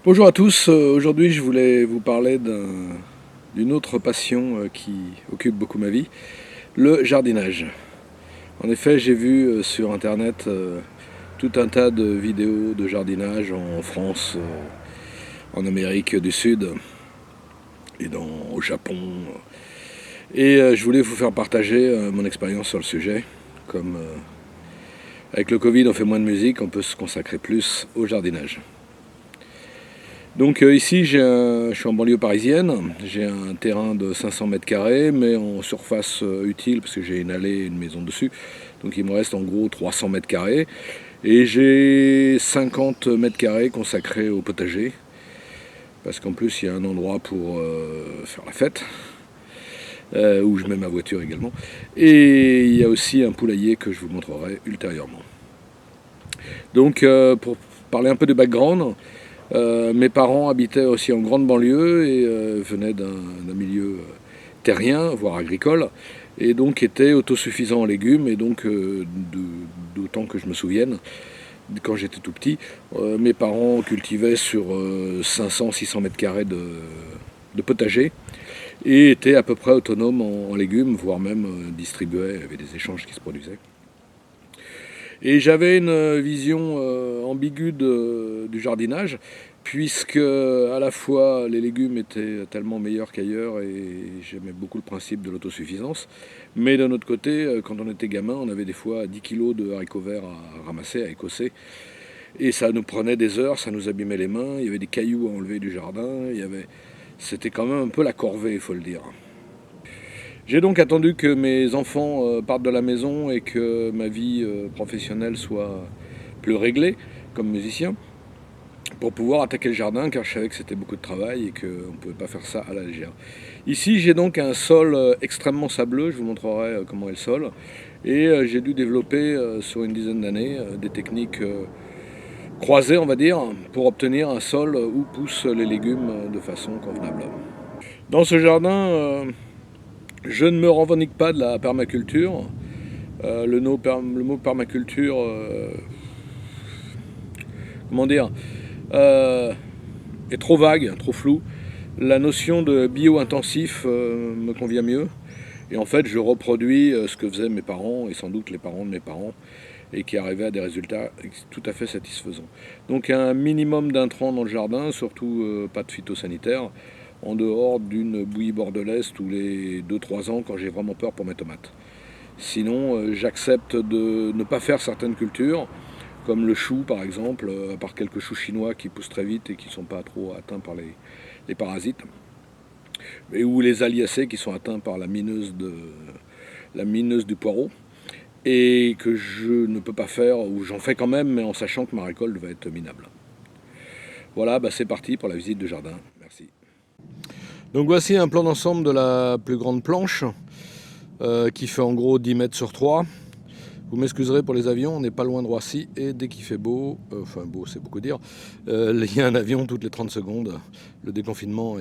Bonjour à tous, aujourd'hui je voulais vous parler d'une autre passion qui occupe beaucoup ma vie, le jardinage. En effet, j'ai vu sur internet tout un tas de vidéos de jardinage en France, en Amérique du Sud et au Japon. Et je voulais vous faire partager mon expérience sur le sujet. Comme avec le Covid on fait moins de musique, on peut se consacrer plus au jardinage. Donc ici, je suis en banlieue parisienne, j'ai un terrain de 500 mètres carrés, mais en surface utile, parce que j'ai une allée et une maison dessus. Donc il me reste en gros 300 mètres carrés. Et j'ai 50 mètres carrés consacrés au potager, parce qu'en plus il y a un endroit pour faire la fête, où je mets ma voiture également. Et il y a aussi un poulailler que je vous montrerai ultérieurement. Donc pour parler un peu de background, mes parents habitaient aussi en grande banlieue et venaient d'un milieu terrien, voire agricole, et donc étaient autosuffisants en légumes, et donc d'autant que je me souvienne, quand j'étais tout petit, mes parents cultivaient sur 500-600 mètres carrés de potager, et étaient à peu près autonomes en légumes, voire même distribuaient, il y avait des échanges qui se produisaient. Et j'avais une vision ambiguë du jardinage, puisque à la fois les légumes étaient tellement meilleurs qu'ailleurs et j'aimais beaucoup le principe de l'autosuffisance. Mais d'un autre côté, quand on était gamin, on avait des fois 10 kilos de haricots verts à ramasser, à écosser. Et ça nous prenait des heures, ça nous abîmait les mains, il y avait des cailloux à enlever du jardin, c'était quand même un peu la corvée, il faut le dire. J'ai donc attendu que mes enfants partent de la maison et que ma vie professionnelle soit plus réglée comme musicien pour pouvoir attaquer le jardin, car je savais que c'était beaucoup de travail et qu'on ne pouvait pas faire ça à la légère. Ici, j'ai donc un sol extrêmement sableux, je vous montrerai comment est le sol, et j'ai dû développer sur une dizaine d'années des techniques croisées, on va dire, pour obtenir un sol où poussent les légumes de façon convenable. Dans ce jardin, je ne me revendique pas de la permaculture. Le mot permaculture, comment dire, euh, est trop vague, trop flou. La notion de bio-intensif me convient mieux. Et en fait, je reproduis ce que faisaient mes parents et sans doute les parents de mes parents et qui arrivaient à des résultats tout à fait satisfaisants. Donc un minimum d'intrants dans le jardin, surtout pas de phytosanitaire, en dehors d'une bouillie bordelaise tous les 2-3 ans quand j'ai vraiment peur pour mes tomates. Sinon, j'accepte de ne pas faire certaines cultures, comme le chou par exemple, à part quelques choux chinois qui poussent très vite et qui ne sont pas trop atteints par les parasites, ou les aliacées qui sont atteints par la mineuse du poireau, et que je ne peux pas faire, ou j'en fais quand même, mais en sachant que ma récolte va être minable. Voilà, c'est parti pour la visite de jardin. Merci. Donc voici un plan d'ensemble de la plus grande planche, qui fait en gros 10 mètres sur 3. Vous m'excuserez pour les avions, on n'est pas loin de Roissy et dès qu'il fait beau, enfin beau c'est beaucoup dire, il y a un avion toutes les 30 secondes. Le déconfinement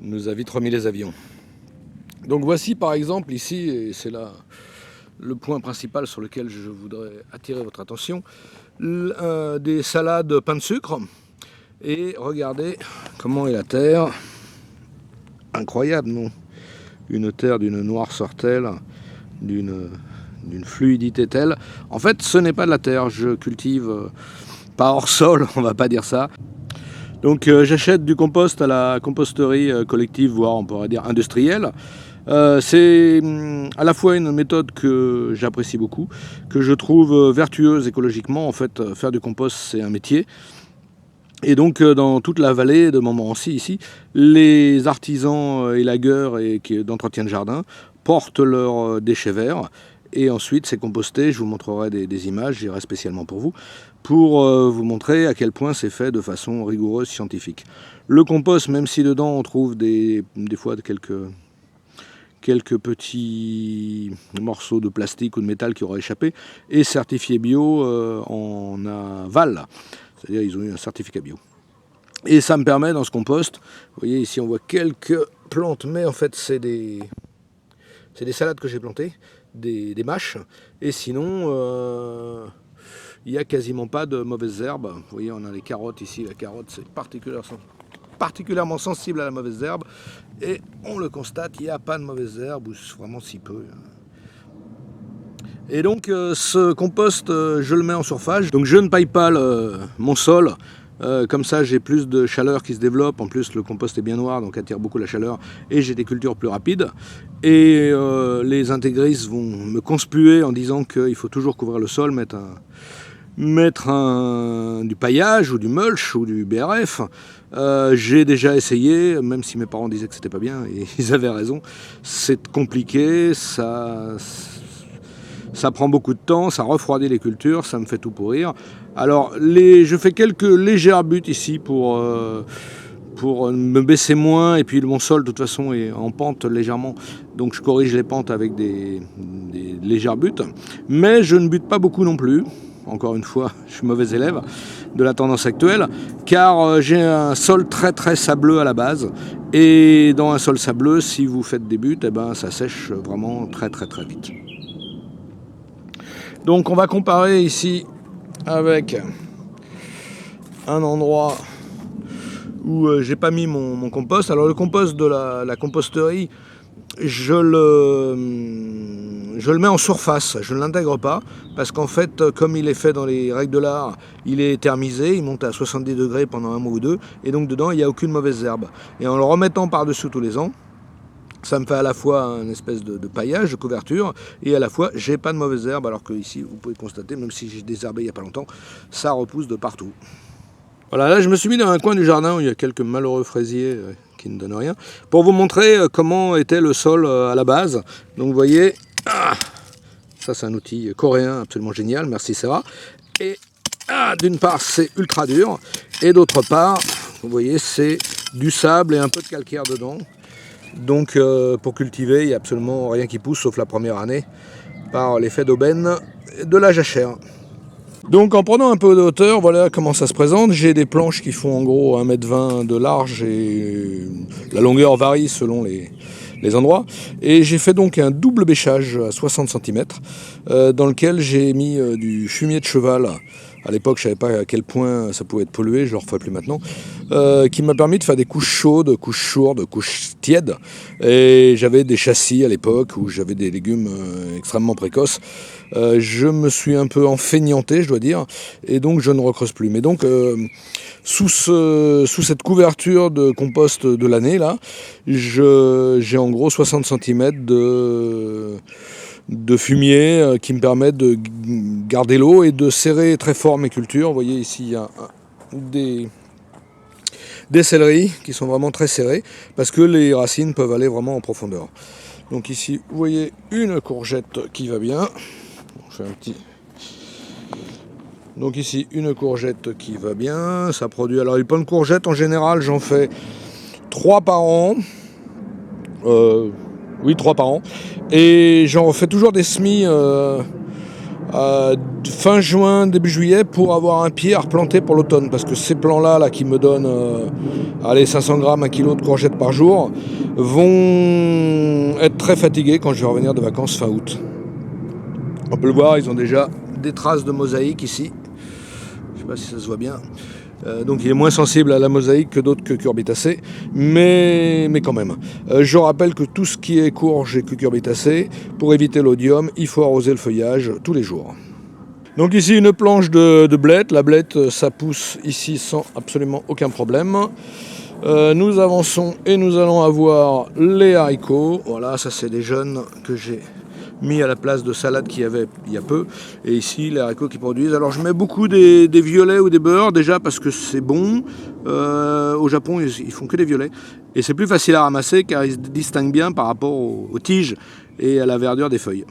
nous a vite remis les avions. Donc voici par exemple ici, et c'est là le point principal sur lequel je voudrais attirer votre attention, des salades pain de sucre. Et regardez comment est la terre. Incroyable, non? Une terre d'une noirceur telle, d'une fluidité telle. En fait, ce n'est pas de la terre, je cultive pas hors sol, on va pas dire ça. Donc j'achète du compost à la composterie collective, voire on pourrait dire industrielle. C'est à la fois une méthode que j'apprécie beaucoup, que je trouve vertueuse écologiquement. En fait, faire du compost, c'est un métier. Et donc, dans toute la vallée de Montmorency, ici, les artisans élagueurs et d'entretien de jardin portent leurs déchets verts. Et ensuite, c'est composté. Je vous montrerai des images, j'irai spécialement pour vous montrer à quel point c'est fait de façon rigoureuse, scientifique. Le compost, même si dedans on trouve des fois quelques petits morceaux de plastique ou de métal qui auraient échappé, est certifié bio en aval. C'est-à-dire ils ont eu un certificat bio. Et ça me permet dans ce compost, vous voyez ici on voit quelques plantes, mais en fait c'est des salades que j'ai plantées, des mâches. Et sinon, il n'y a quasiment pas de mauvaises herbes. Vous voyez, on a les carottes ici. La carotte, c'est particulièrement sensible à la mauvaise herbe. Et on le constate, il n'y a pas de mauvaises herbes, ou vraiment si peu. Et donc ce compost, je le mets en surface. Donc je ne paille pas mon sol. Comme ça, j'ai plus de chaleur qui se développe. En plus, le compost est bien noir, donc attire beaucoup la chaleur. Et j'ai des cultures plus rapides. Et les intégristes vont me conspuer en disant qu'il faut toujours couvrir le sol, mettre du paillage ou du mulch ou du BRF. J'ai déjà essayé, même si mes parents disaient que c'était pas bien, et ils avaient raison. C'est compliqué, ça prend beaucoup de temps, ça refroidit les cultures, ça me fait tout pourrir. Alors, je fais quelques légères buttes ici pour me baisser moins, et puis mon sol de toute façon est en pente légèrement, donc je corrige les pentes avec des légères buttes. Mais je ne bute pas beaucoup non plus. Encore une fois, je suis mauvais élève de la tendance actuelle, car j'ai un sol très très sableux à la base, et dans un sol sableux, si vous faites des buttes, eh ben, ça sèche vraiment très très très vite. Donc on va comparer ici avec un endroit où j'ai pas mis mon compost. Alors le compost de la composterie, je le mets en surface, je ne l'intègre pas, parce qu'en fait, comme il est fait dans les règles de l'art, il est thermisé, il monte à 70 degrés pendant un mois ou deux, et donc dedans il n'y a aucune mauvaise herbe. Et en le remettant par-dessus tous les ans, ça me fait à la fois une espèce de paillage, de couverture, et à la fois j'ai pas de mauvaise herbe, alors que ici vous pouvez constater, même si j'ai désherbé il n'y a pas longtemps, ça repousse de partout. Voilà, là je me suis mis dans un coin du jardin où il y a quelques malheureux fraisiers qui ne donnent rien, pour vous montrer comment était le sol à la base. Donc vous voyez, ça c'est un outil coréen absolument génial, merci Sarah. Et d'une part c'est ultra dur, et d'autre part, vous voyez, c'est du sable et un peu de calcaire dedans. Donc pour cultiver, il n'y a absolument rien qui pousse, sauf la première année, par l'effet d'aubaine de la jachère. Donc en prenant un peu de hauteur, voilà comment ça se présente. J'ai des planches qui font en gros 1,20 m de large, et la longueur varie selon les endroits. Et j'ai fait donc un double bêchage à 60 cm, dans lequel j'ai mis du fumier de cheval. À l'époque, je ne savais pas à quel point ça pouvait être pollué, je ne le referai plus maintenant, qui m'a permis de faire des couches chaudes, couches sourdes, couches tièdes. Et j'avais des châssis à l'époque où j'avais des légumes extrêmement précoces. Je me suis un peu enfeignanté, je dois dire, et donc je ne recreuse plus. Mais donc, sous cette couverture de compost de l'année, là, j'ai en gros 60 cm de fumier qui me permet de garder l'eau et de serrer très fort mes cultures. Vous voyez ici il y a des céleris qui sont vraiment très serrés, parce que les racines peuvent aller vraiment en profondeur. Donc ici vous voyez une courgette qui va bien. Je fais un petit... Donc ici une courgette qui va bien, ça produit. Alors les pommes de courgettes en général j'en fais 3 par an. Oui, 3 par an. Et j'en refais toujours des semis fin juin, début juillet, pour avoir un pied à replanter pour l'automne. Parce que ces plants-là qui me donnent 500 grammes, 1 kg de courgettes par jour, vont être très fatigués quand je vais revenir de vacances fin août. On peut le voir, ils ont déjà des traces de mosaïque ici. Je ne sais pas si ça se voit bien. Donc il est moins sensible à la mosaïque que d'autres cucurbitacées, mais quand même. Je rappelle que tout ce qui est courge et cucurbitacées, pour éviter l'odium, il faut arroser le feuillage tous les jours. Donc ici une planche de blettes. La blette, ça pousse ici sans absolument aucun problème. Nous avançons et nous allons avoir les haricots. Voilà, ça c'est des jeunes que j'ai mis à la place de salade qu'il y avait il y a peu. Et ici les haricots qui produisent. Alors je mets beaucoup des violets ou des beurres, déjà parce que c'est bon. Au Japon ils font que des violets. Et c'est plus facile à ramasser car ils se distinguent bien par rapport aux tiges et à la verdure des feuilles.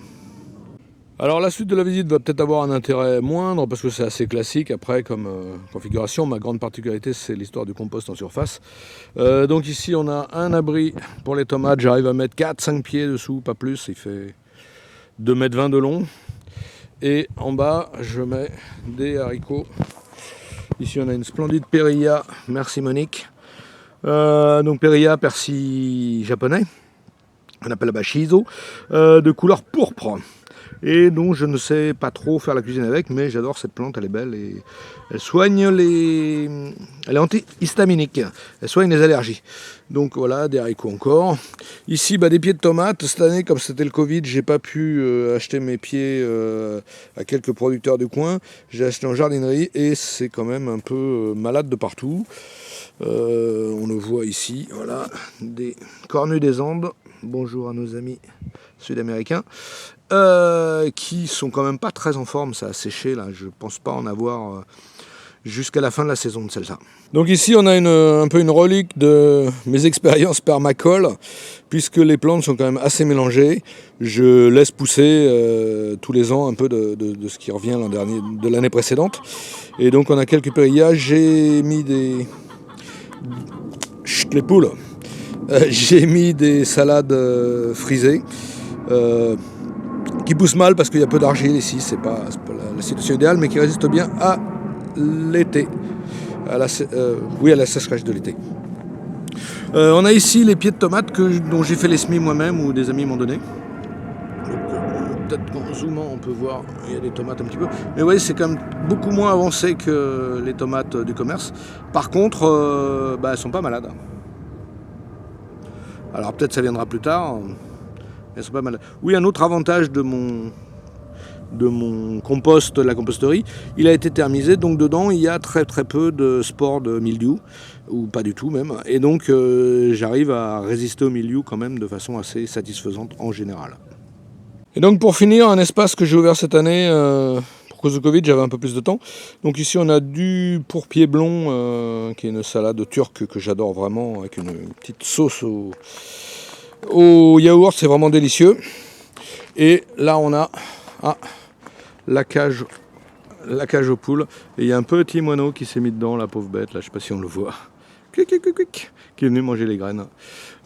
Alors la suite de la visite va peut-être avoir un intérêt moindre parce que c'est assez classique après comme configuration. Ma grande particularité c'est l'histoire du compost en surface. Donc ici on a un abri pour les tomates. J'arrive à mettre 4-5 pieds dessous, pas plus. Il fait 2,20 m de long. Et en bas je mets des haricots. Ici on a une splendide périlla, merci Monique. Donc périlla, persil japonais, on appelle là-bas shiso, de couleur pourpre. et dont je ne sais pas trop faire la cuisine avec, mais j'adore cette plante, elle est belle et elle soigne les... Elle est antihistaminique, elle soigne les allergies. Donc voilà, des haricots encore. Ici, des pieds de tomates. Cette année, comme c'était le Covid, j'ai pas pu acheter mes pieds à quelques producteurs du coin. J'ai acheté en jardinerie et c'est quand même un peu malade de partout. On le voit ici, voilà, des cornues des Andes. Bonjour à nos amis sud-américains. Qui sont quand même pas très en forme, ça a séché là, je pense pas en avoir jusqu'à la fin de la saison de celle-là. Donc ici on a un peu une relique de mes expériences permacole, puisque les plantes sont quand même assez mélangées. Je laisse pousser tous les ans un peu de ce qui revient de l'année précédente. Et donc on a quelques périllages, j'ai mis des... Chut, les poules. J'ai mis des salades frisées. Qui pousse mal parce qu'il y a peu d'argile ici, c'est pas la situation idéale, mais qui résiste bien à l'été, à la sécheresse de l'été. On a ici les pieds de tomates dont j'ai fait les semis moi-même ou des amis m'ont donné. Peut-être qu'en zoomant on peut voir, il y a des tomates un petit peu. Mais vous voyez, c'est quand même beaucoup moins avancé que les tomates du commerce. Par contre, elles sont pas malades. Alors peut-être ça viendra plus tard. Elles sont pas mal. Oui, un autre avantage de mon compost, la composterie, il a été thermisé, donc dedans il y a très très peu de spores de mildiou, ou pas du tout même, et donc j'arrive à résister au mildiou quand même de façon assez satisfaisante en général. Et donc pour finir, un espace que j'ai ouvert cette année, pour cause de Covid, j'avais un peu plus de temps. Donc ici on a du pourpier blond, qui est une salade turque que j'adore vraiment, avec une petite sauce au yaourt, c'est vraiment délicieux. Et là on a la cage aux poules. Et il y a un petit moineau qui s'est mis dedans, la pauvre bête, là je sais pas si on le voit. Qui est venu manger les graines.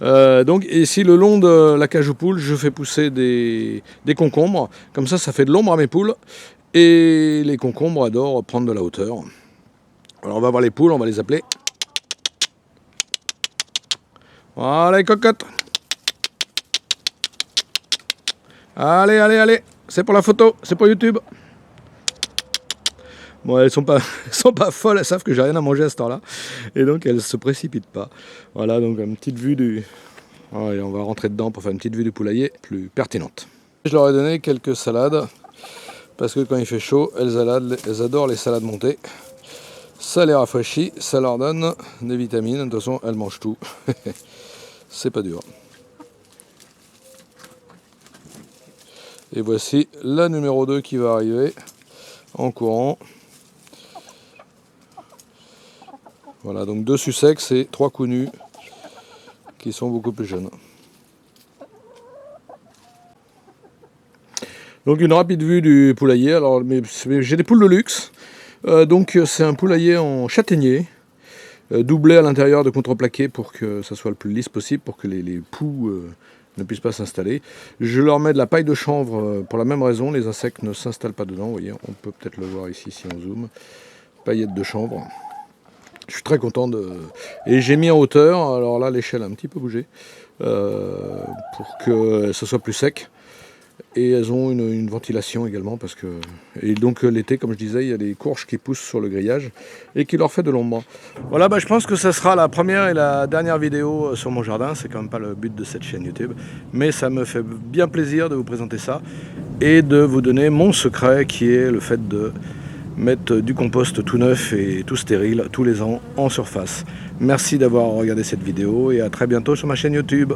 Donc ici le long de la cage aux poules, je fais pousser des concombres. Comme ça fait de l'ombre à mes poules. Et les concombres adorent prendre de la hauteur. Alors on va voir les poules, on va les appeler. Voilà les cocottes. Allez, c'est pour la photo, c'est pour YouTube. Bon, elles sont pas folles, elles savent que j'ai rien à manger à ce temps-là. Et donc elles se précipitent pas. Voilà, donc une petite vue du... Allez, on va rentrer dedans pour faire une petite vue du poulailler plus pertinente. Je leur ai donné quelques salades, parce que quand il fait chaud, elles adorent les salades montées. Ça les rafraîchit, ça leur donne des vitamines. De toute façon, elles mangent tout. C'est pas dur. Et voici la numéro 2 qui va arriver en courant. Voilà, donc 2 Sussex et 3 coups nus qui sont beaucoup plus jeunes. Donc une rapide vue du poulailler. Alors, j'ai des poules de luxe. Donc c'est un poulailler en châtaignier, doublé à l'intérieur de contreplaqué pour que ça soit le plus lisse possible, pour que les poux ne puissent pas s'installer. Je leur mets de la paille de chanvre pour la même raison, les insectes ne s'installent pas dedans, vous voyez, on peut peut-être le voir ici si on zoome. Paillettes de chanvre. Je suis très content de... Et j'ai mis en hauteur, alors là l'échelle a un petit peu bougé, pour que ce soit plus sec. Et elles ont une ventilation également, parce que... Et donc l'été, comme je disais, il y a des courges qui poussent sur le grillage et qui leur fait de l'ombre. Voilà, je pense que ça sera la première et la dernière vidéo sur mon jardin. C'est quand même pas le but de cette chaîne YouTube. Mais ça me fait bien plaisir de vous présenter ça et de vous donner mon secret, qui est le fait de mettre du compost tout neuf et tout stérile tous les ans en surface. Merci d'avoir regardé cette vidéo et à très bientôt sur ma chaîne YouTube.